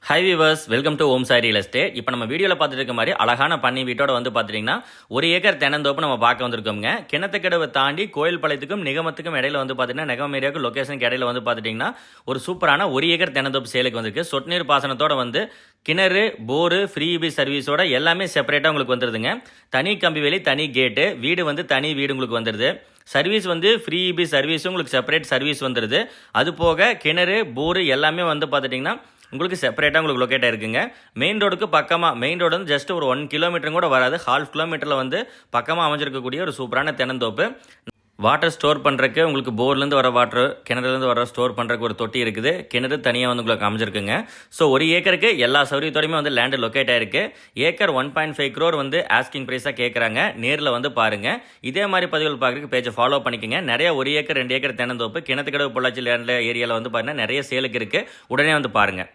High viewers, welcome to Om Sai real estate. இப்போ நம்ம வீடியோவில் பார்த்துட்டு இருக்க மாதிரி அழகான பண்ணி வீட்டோட வந்து பார்த்துட்டிங்கன்னா 1 ஏக்கர் தென்னந்தோப்பு நம்ம பார்க்க வந்திருக்கோங்க. கிணத்துக்கடவை தாண்டி கோயில் பாளையத்துக்கும் நிகமத்துக்கும் இடையில வந்து பார்த்தீங்கன்னா நெகம் ஏரியாவுக்கு லொக்கேஷனுக்கு இடையில வந்து பார்த்துட்டிங்கன்னா ஒரு சூப்பரான 1 ஏக்கர் தென்னந்தோப்பு சேலுக்கு வந்திருக்கு. சொட்டு நீர் பாசனத்தோட வந்து கிணறு, போரு, ஃப்ரீ இபி சர்வீஸோட எல்லாமே செப்பரேட்டாக உங்களுக்கு வந்துடுதுங்க. தனி கம்பி வேலி, தனி கேட்டு, வீடு வந்து தனி வீடு உங்களுக்கு வந்துடுது. சர்வீஸ் வந்து ஃப்ரீ இபி சர்வீஸும் உங்களுக்கு செப்பரேட் சர்வீஸ் வந்துடுது. அது போக கிணறு, போரு எல்லாமே வந்து பார்த்துட்டிங்கன்னா உங்களுக்கு செப்பரேட்டாக உங்களுக்கு லொக்கேட் ஆயிருக்குங்க. மெயின் ரோடுக்கு பக்கமாக, மெயின் ரோடு வந்து ஜஸ்ட் ஒரு 1 கிலோமீட்டரும் கூட வராது, 1/2 கிலோமீட்டரில் வந்து பக்கமாக அமைஞ்சிருக்கக்கூடிய ஒரு சூப்பரான தென்னந்தோப்பு. வாட்டர் ஸ்டோர் பண்ணுறக்கு உங்களுக்கு போர்லேருந்து வர வாட்டர், கிணறுலேருந்து வர ஸ்டோர் பண்ணுறக்கு ஒரு தொட்டி இருக்குது. கிணறு தனியாக வந்து உங்களுக்கு அமைஞ்சிருக்குங்க. ஸோ 1 ஏக்கருக்கு எல்லா சௌகரியத்தோடையுமே வந்து லேண்டு லொக்கேட் ஆயிருக்கு. ஏக்கர் 1.5 crore வந்து ஆஸ்கிங் ப்ரைஸாக கேட்குறாங்க. நேரில் வந்து பாருங்கள். இதே மாதிரி பதிவுகள் பார்க்குறதுக்கு பேஜை ஃபாலோ பண்ணிக்கோங்க. நிறைய 1 ஏக்கர் 2 ஏக்கர் தென்னந்தோப்பு கிணத்துக்கடவு பொள்ளாச்சி லேண்டில் ஏரியாவில் வந்து பாருங்கள் நிறைய சேலுக்கு இருக்குது. உடனே வந்து பாருங்கள்.